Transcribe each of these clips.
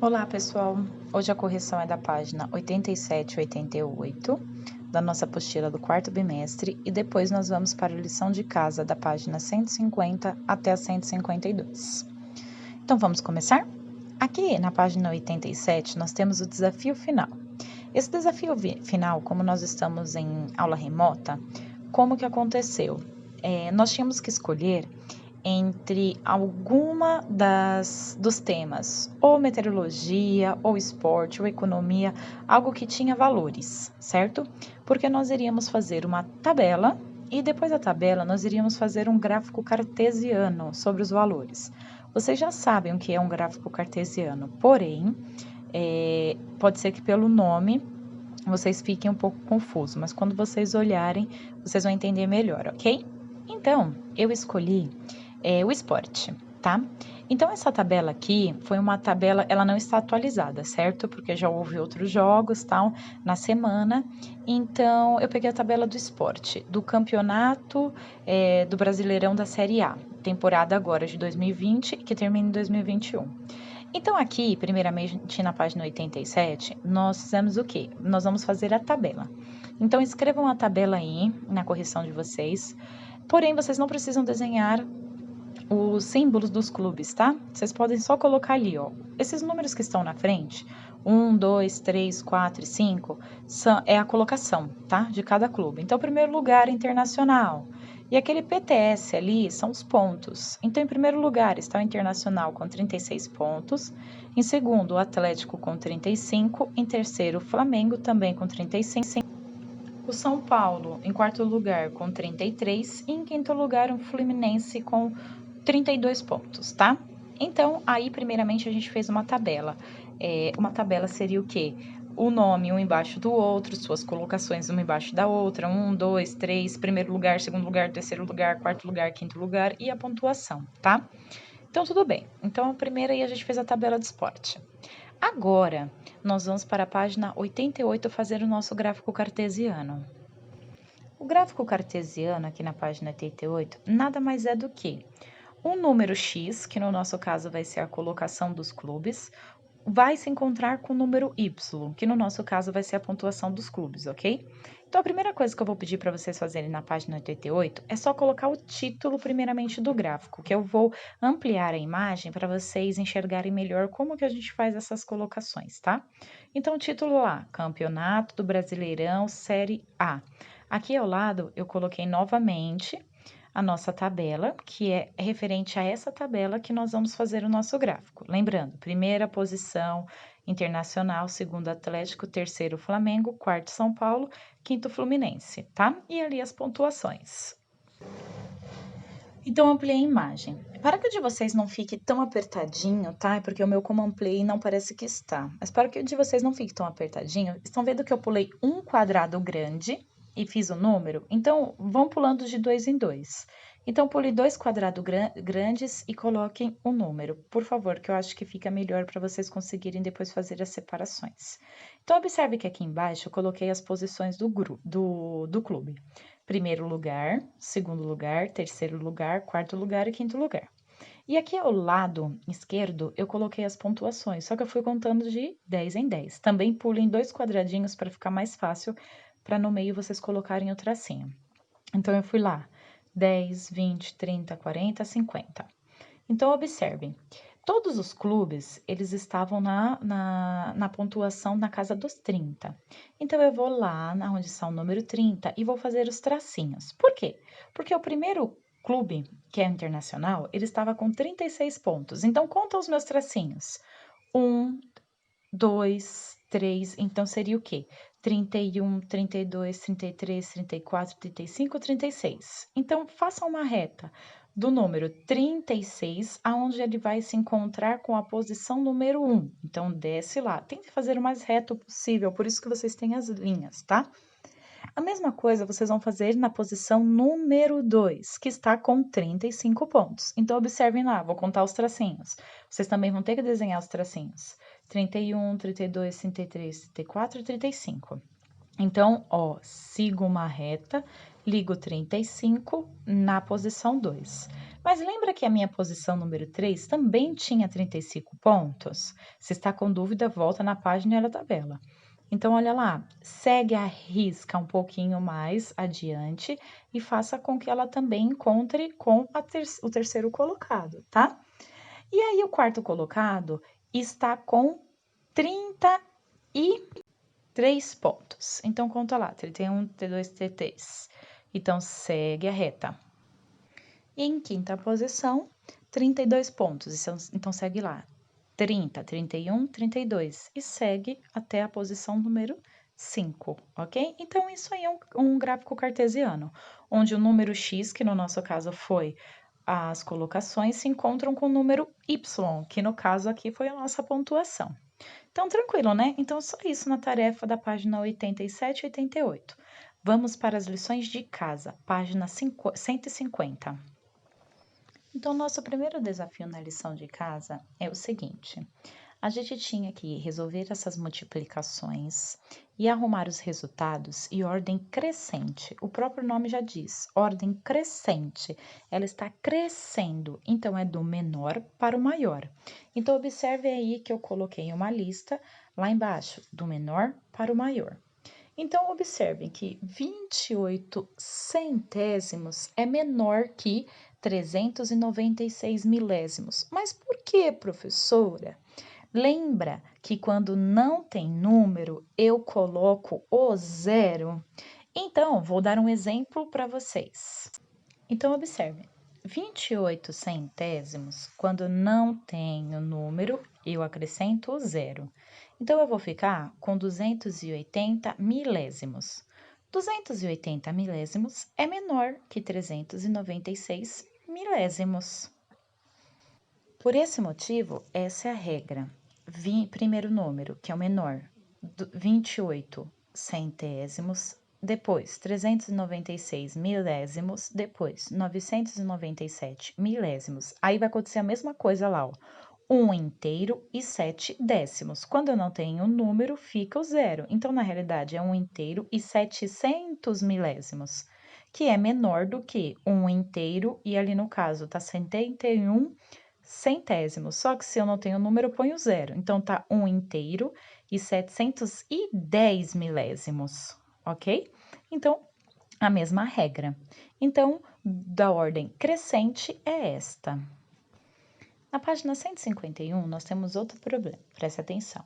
Olá, pessoal! Hoje a correção é da página 87 e 88 da nossa apostila do quarto bimestre e depois nós vamos para a lição de casa da página 150 até a 152. Então vamos começar? Aqui na página 87 nós temos o desafio final. Esse desafio final, como nós estamos em aula remota, como que aconteceu? Nós tínhamos que escolher entre alguma dos temas, ou meteorologia, ou esporte, ou economia, algo que tinha valores, certo? Porque nós iríamos fazer uma tabela e depois da tabela nós iríamos fazer um gráfico cartesiano sobre os valores. Vocês já sabem o que é um gráfico cartesiano, porém, pode ser que pelo nome vocês fiquem um pouco confusos, mas quando vocês olharem, vocês vão entender melhor, ok? Então, eu escolhi o esporte, tá? Então, essa tabela aqui foi uma tabela, ela não está atualizada, certo? Porque já houve outros jogos, tal, na semana. Então, eu peguei a tabela do esporte, do campeonato do Brasileirão da Série A, temporada agora de 2020, que termina em 2021. Então, aqui, primeiramente, na página 87, nós fizemos o quê? Nós vamos fazer a tabela. Então, escrevam a tabela aí, na correção de vocês. Porém, vocês não precisam desenhar os símbolos dos clubes, tá? Vocês podem só colocar ali, ó. Esses números que estão na frente, 1, 2, 3, 4 e 5, é a colocação, tá? De cada clube. Então, primeiro lugar, Internacional. E aquele PTS ali são os pontos. Então, em primeiro lugar está o Internacional com 36 pontos. Em segundo, o Atlético com 35. Em terceiro, o Flamengo também com 35. O São Paulo em quarto lugar com 33. E em quinto lugar, o Fluminense com 32 pontos, tá? Então, aí, primeiramente, a gente fez uma tabela. Uma tabela seria o quê? O nome um embaixo do outro, suas colocações uma embaixo da outra, 1, 2, 3, primeiro lugar, segundo lugar, terceiro lugar, quarto lugar, quinto lugar e a pontuação, tá? Então, tudo bem. Então, a primeira aí a gente fez a tabela de esporte. Agora, nós vamos para a página 88 fazer o nosso gráfico cartesiano. O gráfico cartesiano, aqui na página 88, nada mais é do que um número X, que no nosso caso vai ser a colocação dos clubes, vai se encontrar com o número Y, que no nosso caso vai ser a pontuação dos clubes, ok? Então, a primeira coisa que eu vou pedir para vocês fazerem na página 88 é só colocar o título, primeiramente, do gráfico, que eu vou ampliar a imagem para vocês enxergarem melhor como que a gente faz essas colocações, tá? Então, o título lá, Campeonato do Brasileirão Série A. Aqui ao lado, eu coloquei novamente a nossa tabela, que é referente a essa tabela que nós vamos fazer o nosso gráfico. Lembrando, primeira posição, Internacional, segundo Atlético, terceiro Flamengo, quarto São Paulo, quinto Fluminense, tá? E ali as pontuações. Então, ampliei a imagem. Para que o de vocês não fique tão apertadinho, tá? Porque o meu, como ampliei, não parece que está. Mas para que o de vocês não fique tão apertadinho, estão vendo que eu pulei um quadrado grande e fiz o número? Então, vão pulando de 2 em 2. Então, pule 2 quadrados grandes e coloquem o número, por favor, que eu acho que fica melhor para vocês conseguirem depois fazer as separações. Então, observe que aqui embaixo eu coloquei as posições do clube. Primeiro lugar, segundo lugar, terceiro lugar, quarto lugar e quinto lugar. E aqui ao lado esquerdo eu coloquei as pontuações, só que eu fui contando de 10 em 10. Também pulem 2 quadradinhos para ficar mais fácil, para no meio vocês colocarem o tracinho. Então, eu fui lá, 10, 20, 30, 40, 50. Então, observem, todos os clubes, eles estavam na pontuação na casa dos 30. Então, eu vou lá onde está o número 30 e vou fazer os tracinhos. Por quê? Porque o primeiro clube, que é o Internacional, ele estava com 36 pontos. Então, conta os meus tracinhos. 1, 2, 3, então seria o quê? 31, 32, 33, 34, 35, 36. Então, faça uma reta do número 36, aonde ele vai se encontrar com a posição número 1. Então, desce lá. Tente fazer o mais reto possível, por isso que vocês têm as linhas, tá? A mesma coisa vocês vão fazer na posição número 2, que está com 35 pontos. Então, observem lá, vou contar os tracinhos. Vocês também vão ter que desenhar os tracinhos. 31, 32, 33, 34 e 35. Então, ó, sigo uma reta, ligo 35 na posição 2. Mas lembra que a minha posição número 3 também tinha 35 pontos? Se está com dúvida, volta na página e na tabela. Então, olha lá, segue a risca um pouquinho mais adiante e faça com que ela também encontre com o terceiro colocado, tá? E aí, o quarto colocado está com 33 pontos. Então, conta lá, 31, 32, 33. Então, segue a reta. E em quinta posição, 32 pontos. Então, segue lá. 30, 31, 32. E segue até a posição número 5, ok? Então, isso aí é um gráfico cartesiano, onde o número x, que no nosso caso foi as colocações, se encontram com o número y, que no caso aqui foi a nossa pontuação. Então, tranquilo, né? Então, só isso na tarefa da página 87 e 88. Vamos para as lições de casa, página 150. Então, nosso primeiro desafio na lição de casa é o seguinte: a gente tinha que resolver essas multiplicações e arrumar os resultados em ordem crescente. O próprio nome já diz, ordem crescente. Ela está crescendo, então é do menor para o maior. Então, observe aí que eu coloquei uma lista lá embaixo, do menor para o maior. Então, observem que 28 centésimos é menor que 396 milésimos. Mas por que, professora? Lembra que quando não tem número, eu coloco o zero? Então, vou dar um exemplo para vocês. Então, observe. 28 centésimos, quando não tem o número, eu acrescento o zero. Então, eu vou ficar com 280 milésimos. 280 milésimos é menor que 396 milésimos. Por esse motivo, essa é a regra. Primeiro número, que é o menor, 28 centésimos, depois 396 milésimos, depois 997 milésimos. Aí vai acontecer a mesma coisa lá, ó. 1 inteiro e 7 décimos. Quando eu não tenho número, fica o zero. Então, na realidade, é 1 inteiro e 700 milésimos, que é menor do que 1 inteiro e ali no caso tá 71 centésimos. Só que se eu não tenho número, eu ponho zero. Então, tá 1 inteiro e 710 milésimos, ok? Então, a mesma regra. Então, da ordem crescente é esta. Na página 151, nós temos outro problema, preste atenção.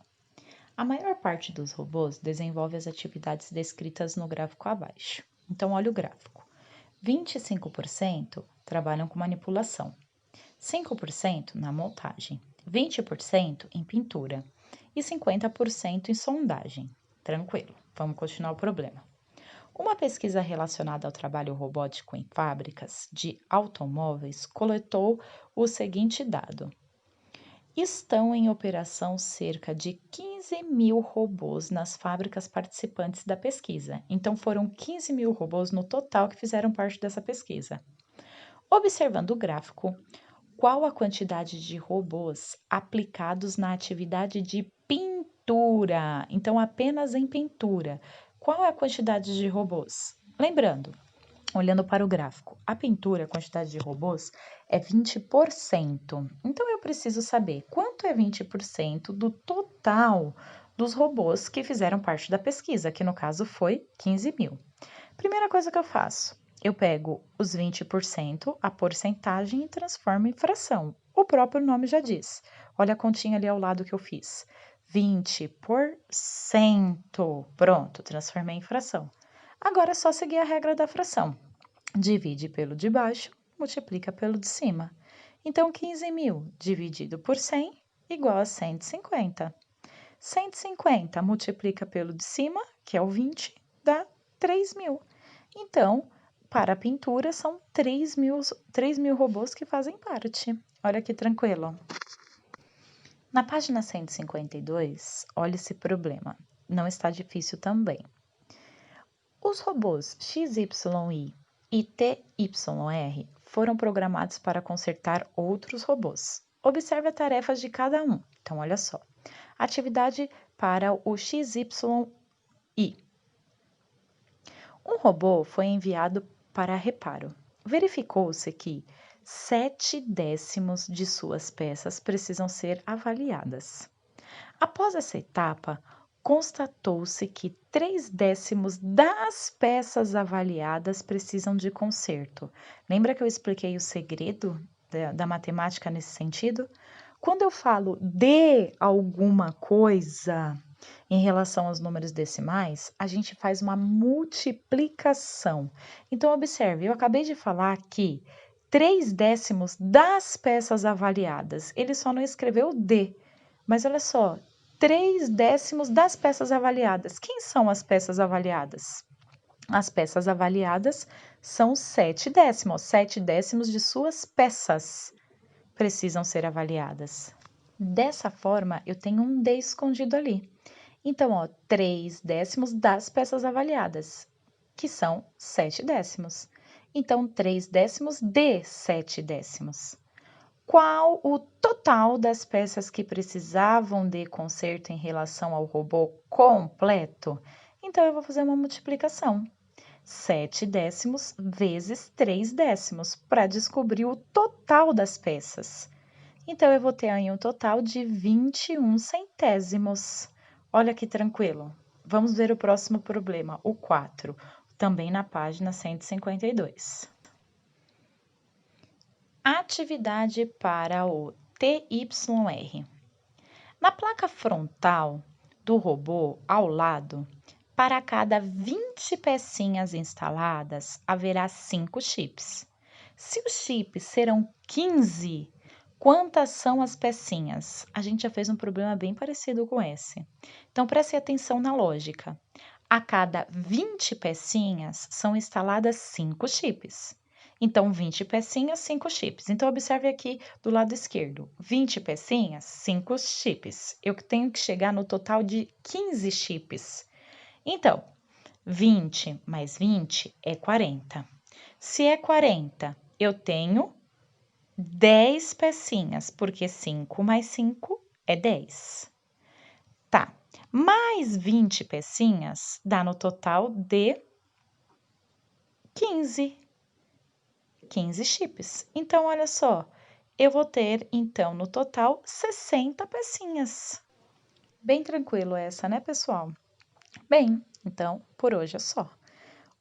A maior parte dos robôs desenvolve as atividades descritas no gráfico abaixo. Então, olha o gráfico. 25% trabalham com manipulação, 5% na montagem, 20% em pintura e 50% em sondagem. Tranquilo, vamos continuar o problema. Uma pesquisa relacionada ao trabalho robótico em fábricas de automóveis coletou o seguinte dado: estão em operação cerca de 15 mil robôs nas fábricas participantes da pesquisa. Então, foram 15 mil robôs no total que fizeram parte dessa pesquisa. Observando o gráfico, qual a quantidade de robôs aplicados na atividade de pintura? Então, apenas em pintura. Qual é a quantidade de robôs? Lembrando, olhando para o gráfico, a pintura, a quantidade de robôs é 20%. Então, eu preciso saber quanto é 20% do total dos robôs que fizeram parte da pesquisa, que no caso foi 15 mil. Primeira coisa que eu faço, eu pego os 20%, a porcentagem, e transformo em fração. O próprio nome já diz. Olha a continha ali ao lado que eu fiz. 20%. Pronto, transformei em fração. Agora é só seguir a regra da fração. Divide pelo de baixo, multiplica pelo de cima. Então, 15 mil dividido por 100 igual a 150. 150 multiplica pelo de cima, que é o 20, dá 3 mil. Então, para a pintura, são 3 mil robôs que fazem parte. Olha que tranquilo. Na página 152, olha esse problema. Não está difícil também. Os robôs XYI e TYR foram programados para consertar outros robôs. Observe as tarefas de cada um. Então, olha só. Atividade para o XYI. Um robô foi enviado para reparo. Verificou-se que 7/10 de suas peças precisam ser avaliadas. Após essa etapa, constatou-se que 3/10 das peças avaliadas precisam de conserto. Lembra que eu expliquei o segredo da matemática nesse sentido? Quando eu falo de alguma coisa em relação aos números decimais, a gente faz uma multiplicação. Então, observe, eu acabei de falar que 3/10 das peças avaliadas, ele só não escreveu de, mas olha só, 3/10 das peças avaliadas. Quem são as peças avaliadas? As peças avaliadas são 7/10, 7/10 de suas peças precisam ser avaliadas. Dessa forma, eu tenho um D escondido ali. Então, ó, 3/10 das peças avaliadas, que são 7/10. Então, 3/10 de 7/10. Qual o total das peças que precisavam de conserto em relação ao robô completo? Então, eu vou fazer uma multiplicação. 7/10 vezes 3/10 para descobrir o total das peças. Então, eu vou ter aí um total de 21 centésimos. Olha que tranquilo. Vamos ver o próximo problema, o 4, também na página 152. Atividade para o TYR. Na placa frontal do robô, ao lado, para cada 20 pecinhas instaladas, haverá 5 chips. Se os chips serão 15, quantas são as pecinhas? A gente já fez um problema bem parecido com esse. Então, preste atenção na lógica. A cada 20 pecinhas são instaladas 5 chips. Então, 20 pecinhas, 5 chips. Então, observe aqui do lado esquerdo. 20 pecinhas, 5 chips. Eu tenho que chegar no total de 15 chips. Então, 20 mais 20 é 40. Se é 40, eu tenho 10 pecinhas, porque 5 mais 5 é 10. Tá, mais 20 pecinhas dá no total de 15 chips. Então, olha só, eu vou ter, então, no total, 60 pecinhas. Bem tranquilo essa, né, pessoal? Bem, então, por hoje é só.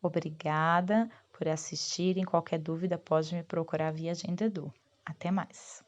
Obrigada por assistirem. Qualquer dúvida, pode me procurar via Agenda Edu. Até mais!